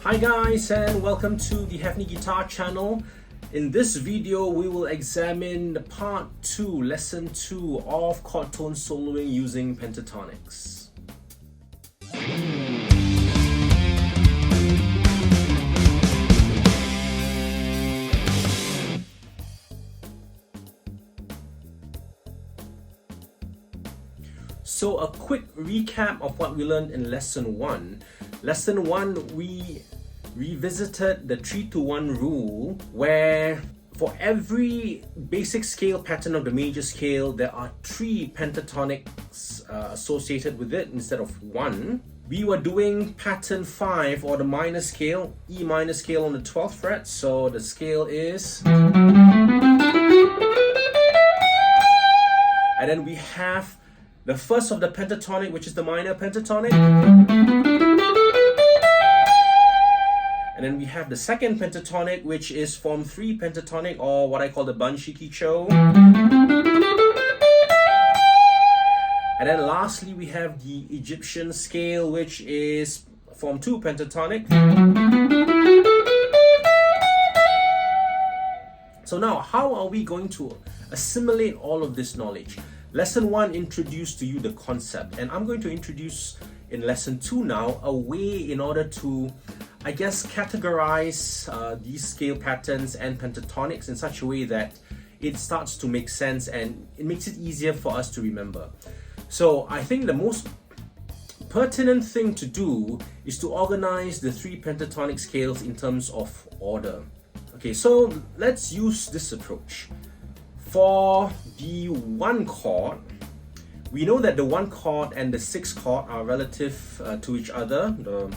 Hi guys, and welcome to the Hefni Guitar channel. In this video, we will examine the part 2, lesson 2 of chord tone soloing using pentatonics. So a quick recap of what we learned in lesson 1. Lesson 1, we revisited the 3-to-1 rule, where for every basic scale pattern of the major scale, there are 3 pentatonics associated with it instead of 1. We were doing pattern 5, or the minor scale, E minor scale on the 12th fret, so the scale is... And then we have the first of the pentatonic, which is the minor pentatonic. And then we have the second pentatonic, which is form 3 pentatonic, or what I call the Banshikicho. And then lastly, we have the Egyptian scale, which is form 2 pentatonic. So now, how are we going to assimilate all of this knowledge? Lesson 1 introduced to you the concept, and I'm going to introduce in lesson 2 now a way in order to, I guess, categorize these scale patterns and pentatonics in such a way that it starts to make sense and it makes it easier for us to remember. So I think the most pertinent thing to do is to organize the 3 pentatonic scales in terms of order. Okay, so let's use this approach. For the 1 chord, we know that the 1 chord and the 6 chord are relative to each other, the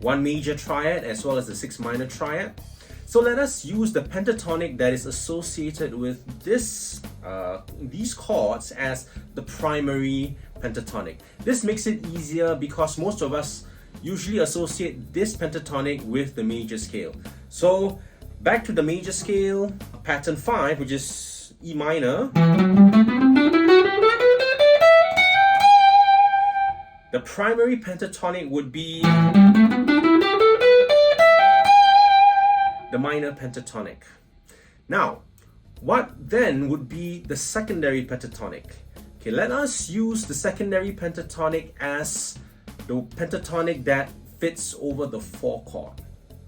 1 major triad as well as the 6 minor triad. So let us use the pentatonic that is associated with these chords as the primary pentatonic. This makes it easier because most of us usually associate this pentatonic with the major scale. So back to the major scale, pattern 5, which is E minor. The primary pentatonic would be the minor pentatonic. Now, what then would be the secondary pentatonic? Okay, let us use the secondary pentatonic as the pentatonic that fits over the 4 chord.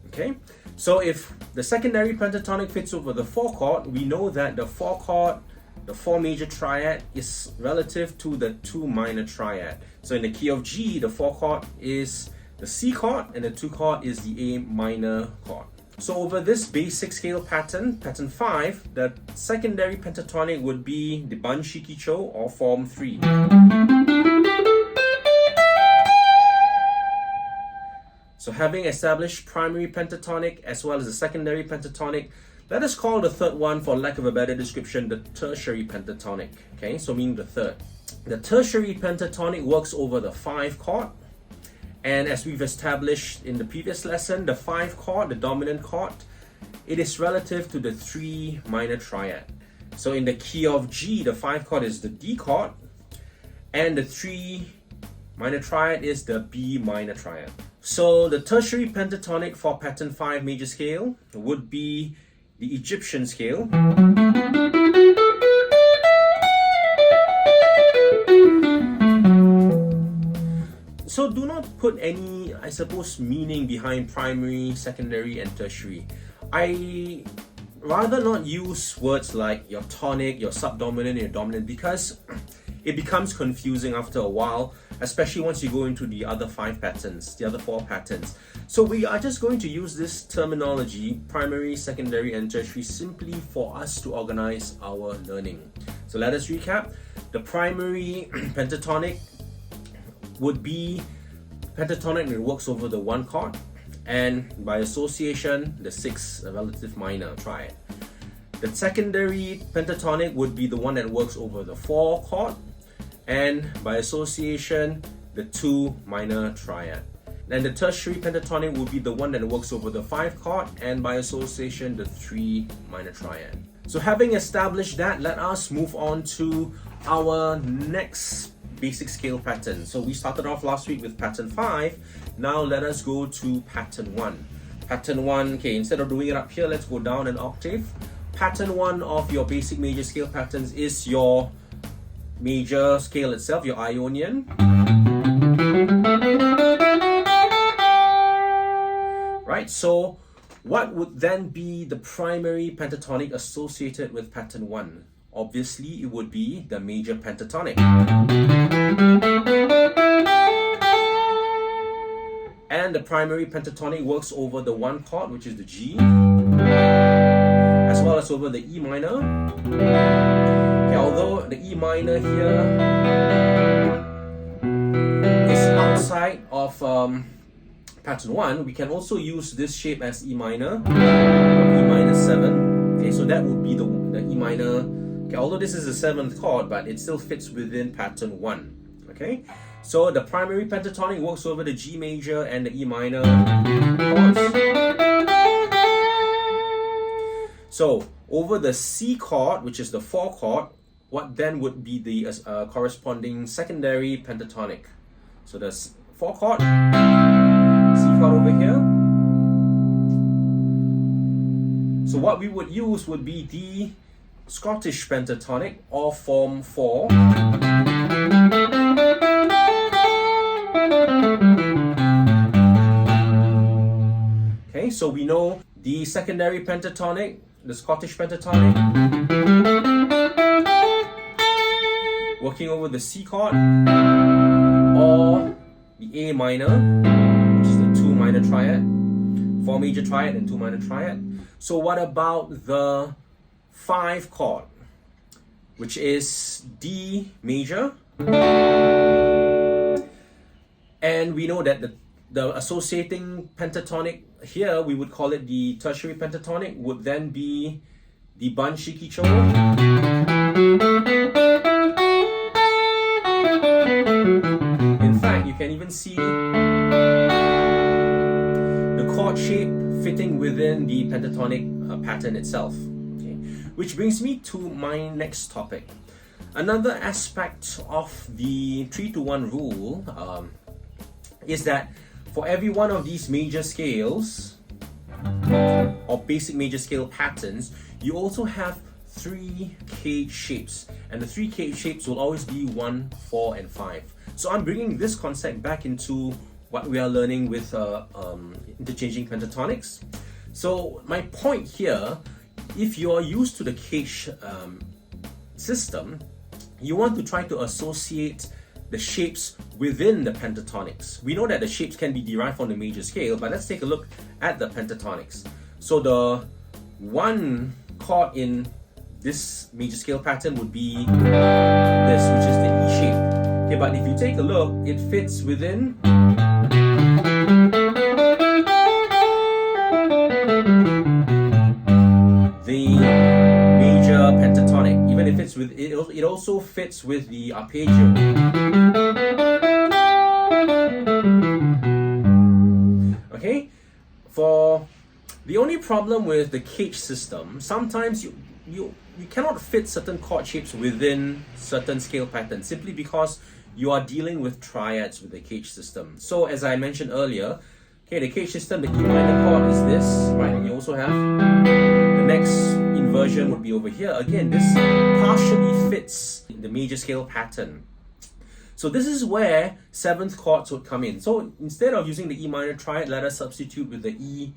Okay, so if the secondary pentatonic fits over the 4 chord, we know that the 4 chord, the 4 major triad, is relative to the 2 minor triad. So in the key of G, the 4 chord is the C chord and the 2 chord is the A minor chord. So over this basic scale pattern, pattern 5, the secondary pentatonic would be the Banshikicho, or form 3. So having established primary pentatonic as well as the secondary pentatonic, let us call the third one, for lack of a better description, the tertiary pentatonic. Okay, so meaning the third. The tertiary pentatonic works over the 5 chord. And as we've established in the previous lesson, the 5 chord, the dominant chord, it is relative to the 3 minor triad. So in the key of G, the 5 chord is the D chord, and the 3 minor triad is the B minor triad. So the tertiary pentatonic for pattern 5 major scale would be the Egyptian scale. So do not put any, I suppose, meaning behind primary, secondary, and tertiary. I rather not use words like your tonic, your subdominant, your dominant, because it becomes confusing after a while, especially once you go into the other 5 patterns, the other 4 patterns. So we are just going to use this terminology, primary, secondary, and tertiary, simply for us to organize our learning. So let us recap. The primary pentatonic would be pentatonic that works over the 1 chord, and by association, the 6 relative minor triad. The secondary pentatonic would be the one that works over the 4 chord, and by association, the 2 minor triad. And the tertiary pentatonic would be the one that works over the 5 chord, and by association, the 3 minor triad. So having established that, let us move on to our next basic scale pattern. So we started off last week with pattern 5. Now let us go to pattern 1. Pattern 1, okay, instead of doing it up here, let's go down an octave. Pattern 1 of your basic major scale patterns is your major scale itself, your Ionian. Right, so what would then be the primary pentatonic associated with pattern 1? Obviously, it would be the major pentatonic. And the primary pentatonic works over the 1 chord, which is the G, as well as over the E minor. Okay, although the E minor here is outside of pattern 1, we can also use this shape as E minor, E minor 7. Okay, so that would be the E minor. Okay, although this is the 7th chord, but it still fits within pattern 1. Okay, so the primary pentatonic works over the G major and the E minor chords. So over the C chord, which is the 4 chord, what then would be the corresponding secondary pentatonic? So there's 4 chord, C chord over here. So what we would use would be the Scottish pentatonic, or form 4. Okay, so we know the secondary pentatonic, the Scottish pentatonic, working over the C chord, or the A minor, which is the 2 minor triad, 4 major triad and 2 minor triad. So what about the 5 chord, which is D major? And we know that the associating pentatonic here, we would call it the tertiary pentatonic, would then be the Ban Shikicho. In fact, you can even see the chord shape fitting within the pentatonic pattern itself. Okay? Which brings me to my next topic. Another aspect of the 3-to-1 rule is that for every one of these major scales or basic major scale patterns, you also have 3 cage shapes, and the 3 cage shapes will always be 1, 4, and 5. So I'm bringing this concept back into what we are learning with interchanging pentatonics. So my point here, if you are used to the cage system, you want to try to associate the shapes within the pentatonics. We know that the shapes can be derived from the major scale, but let's take a look at the pentatonics. So the 1 chord in this major scale pattern would be this, which is the E shape. Okay, but if you take a look, it fits within the major pentatonic. Even if it's with it also fits with the arpeggio. Okay, for the only problem with the cage system, sometimes you cannot fit certain chord shapes within certain scale patterns simply because you are dealing with triads with the cage system. So as I mentioned earlier, okay, the cage system, the E minor chord is this, right? And you also have the next inversion would be over here. Again, this partially fits the major scale pattern. So this is where 7th chords would come in. So instead of using the E minor triad, let us substitute with the E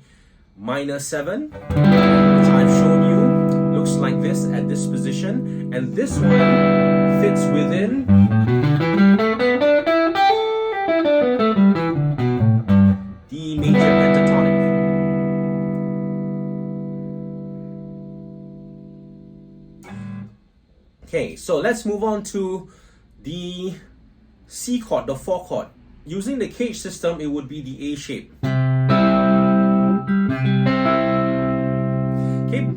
minor 7, which I've shown you. Looks like this at this position, and this one fits within the major pentatonic. Okay, so let's move on to the C chord, the 4 chord. Using the cage system, it would be the A shape. Okay,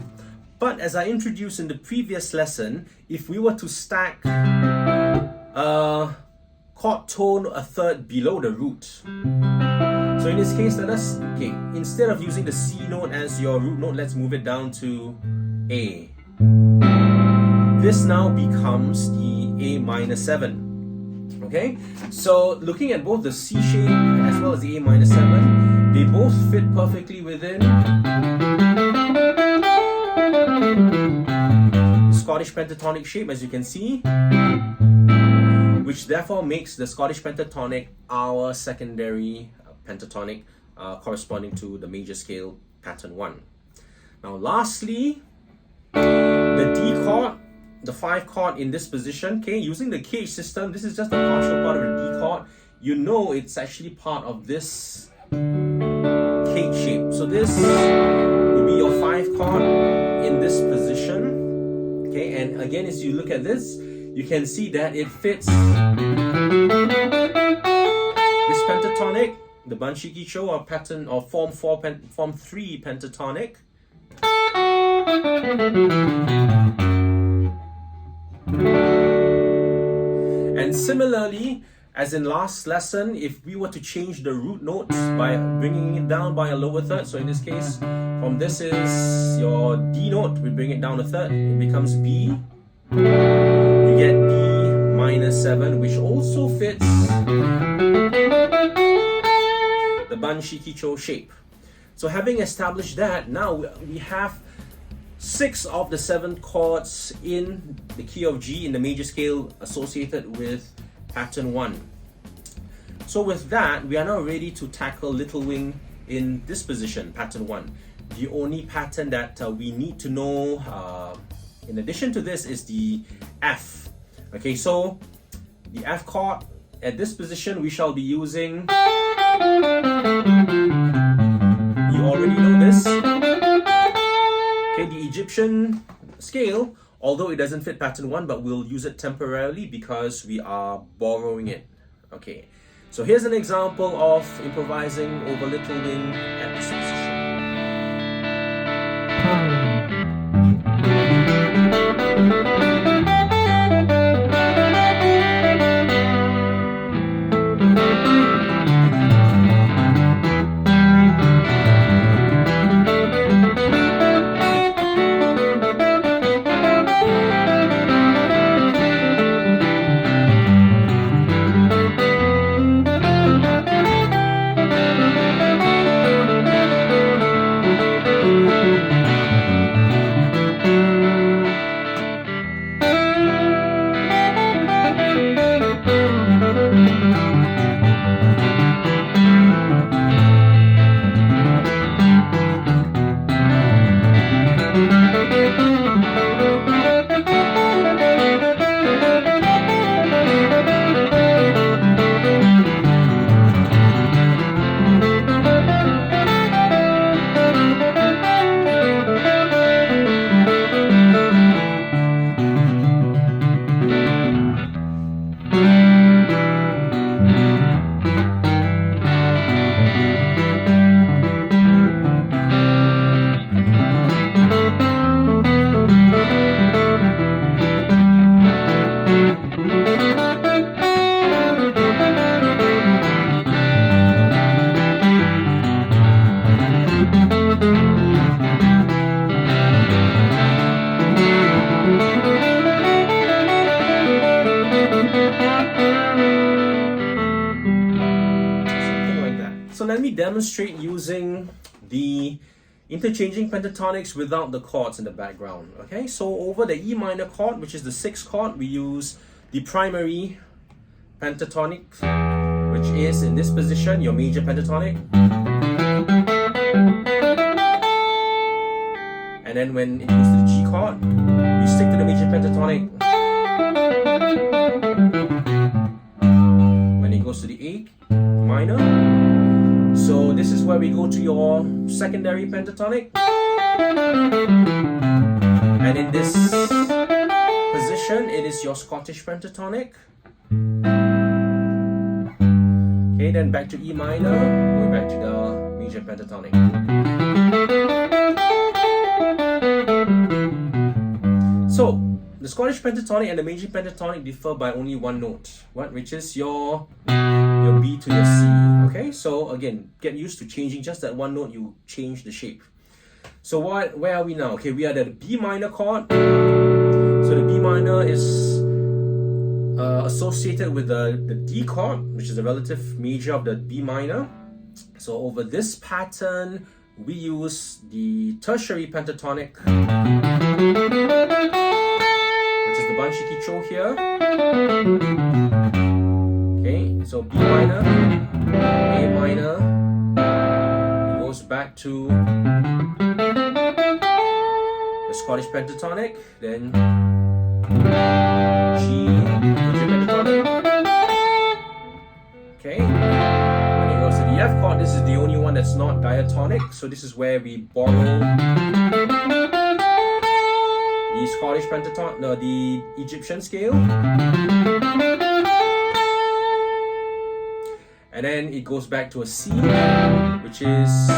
but as I introduced in the previous lesson, if we were to stack a chord tone a third below the root, so in this case, instead of using the C note as your root note, let's move it down to A. This now becomes the A minor 7. Okay, so looking at both the C shape as well well as the A minor 7. They both fit perfectly within the Scottish pentatonic shape, as you can see, which therefore makes the Scottish pentatonic our secondary pentatonic corresponding to the major scale pattern 1. Now lastly, the D chord, the 5 chord in this position, okay, using the cage system, this is just a partial part of the D chord. You know it's actually part of this cage shape. So this will be your 5 chord in this position. Okay, and again, as you look at this, you can see that it fits this pentatonic, the Banshikicho, or pattern or form 3 pentatonic. And similarly, as in last lesson, if we were to change the root notes by bringing it down by a lower third, so in this case, from this is your D note, we bring it down a third, it becomes B. You get D minor 7, which also fits the Banshikicho shape. So having established that, now we have 6 of the 7 chords in the key of G in the major scale associated with pattern 1. So with that, we are now ready to tackle Little Wing in this position, pattern 1. The only pattern that we need to know in addition to this is the F. Okay, so the F chord at this position we shall be using, you already know this, okay, the Egyptian scale, although it doesn't fit pattern 1, but we'll use it temporarily because we are borrowing it. Okay, so here's an example of improvising over Little Wing at this position. So let me demonstrate using the interchanging pentatonics without the chords in the background. Okay, so over the E minor chord, which is the 6th chord, we use the primary pentatonic, which is in this position, your major pentatonic. And then when it goes to the G chord, we stick to the major pentatonic. When it goes to the A minor, so this is where we go to your secondary pentatonic. And in this position, it is your Scottish pentatonic. Okay, then back to E minor, going back to the major pentatonic. So, the Scottish pentatonic and the major pentatonic differ by only one note, which is your B to your C. Okay, so again, get used to changing just that one note, you change the shape. So where are we now? Okay, we are at the B minor chord. So the B minor is associated with the D chord, which is the relative major of the B minor. So over this pattern, we use the tertiary pentatonic, which is the Banshiki-cho here. Okay, so B minor, A minor, it goes back to the Scottish pentatonic, then G, major pentatonic. Okay, when it goes to the F chord, this is the only one that's not diatonic, so this is where we borrow the Scottish pentatonic, no, the Egyptian scale. And then it goes back to a C, which is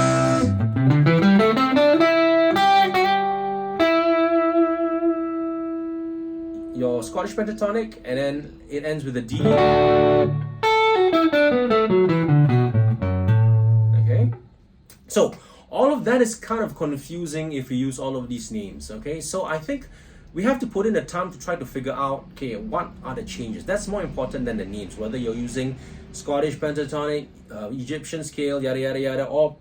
your Scottish pentatonic, and then it ends with a D. Okay, so all of that is kind of confusing if we use all of these names. Okay, so I think we have to put in the time to try to figure out, okay, what are the changes? That's more important than the names, whether you're using Scottish pentatonic, Egyptian scale, yada yada yada, or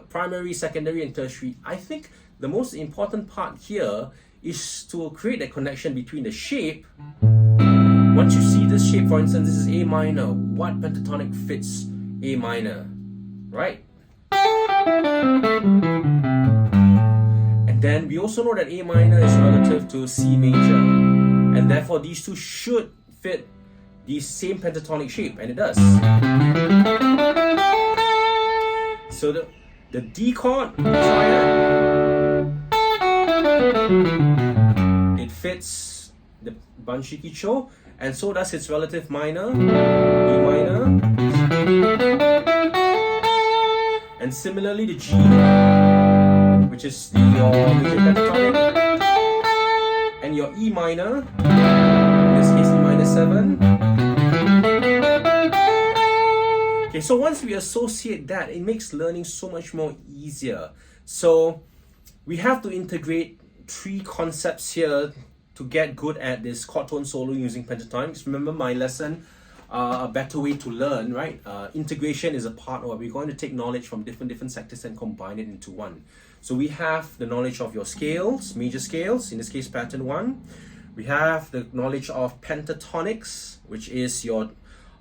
primary, secondary, and tertiary. I think the most important part here is to create a connection between the shape. Once you see this shape, for instance, this is A minor. What pentatonic fits A minor, right? And then we also know that A minor is relative to C major, and therefore these two should fit the same pentatonic shape, and it does. So the D chord, it fits the Banshiki-cho, and so does its relative minor, B minor. And similarly the G, which is your major pentatonic, and your E minor, in this case E minor 7. Okay, so once we associate that, it makes learning so much more easier. So we have to integrate three concepts here to get good at this chord tone solo using pentatonics. Remember my lesson, a better way to learn, right? Integration is a part where we're going to take knowledge from different sectors and combine it into one. So we have the knowledge of your scales, major scales, in this case pattern 1. We have the knowledge of pentatonics, which is your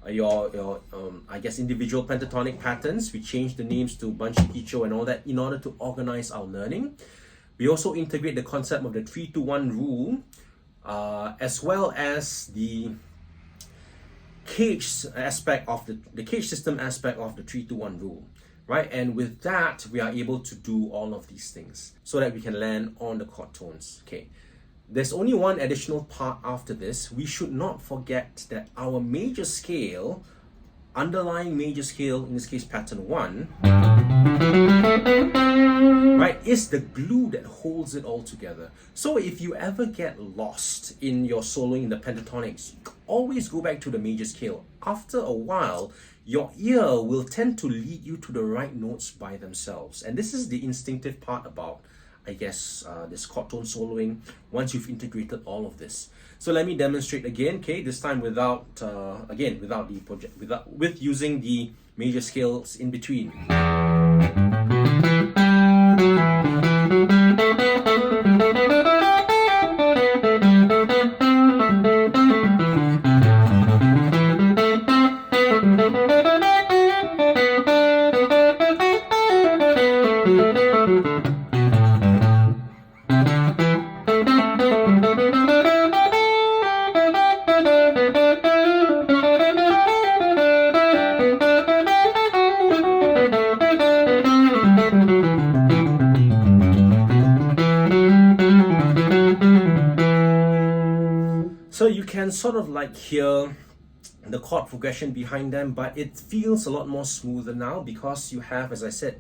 I guess individual pentatonic patterns. We change the names to Banshiki-cho and all that in order to organize our learning. We also integrate the concept of the 3-to-1 rule, as well as the cage aspect of the cage system aspect of the 3-to-1 rule, right? And with that, we are able to do all of these things so that we can land on the chord tones. Okay, there's only one additional part after this. We should not forget that our major scale, underlying major scale, in this case pattern 1, right, is the glue that holds it all together. So if you ever get lost in your soloing in the pentatonics, always go back to the major scale. After a while, your ear will tend to lead you to the right notes by themselves. And this is the instinctive part about, I guess, this chord tone soloing once you've integrated all of this. So let me demonstrate again, okay, this time without with using the major scales in between. So you can sort of like hear the chord progression behind them, but it feels a lot more smoother now because you have, as I said,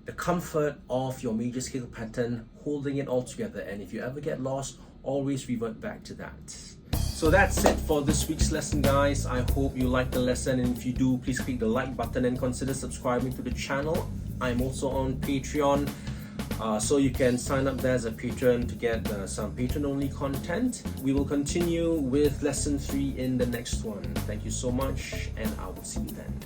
the comfort of your major scale pattern holding it all together. And if you ever get lost, always revert back to that. So that's it for this week's lesson, guys. I hope you liked the lesson, and if you do, please click the like button and consider subscribing to the channel. I'm also on Patreon, so you can sign up there as a patron to get some patron-only content. We will continue with lesson 3 in the next one. Thank you so much, and I will see you then.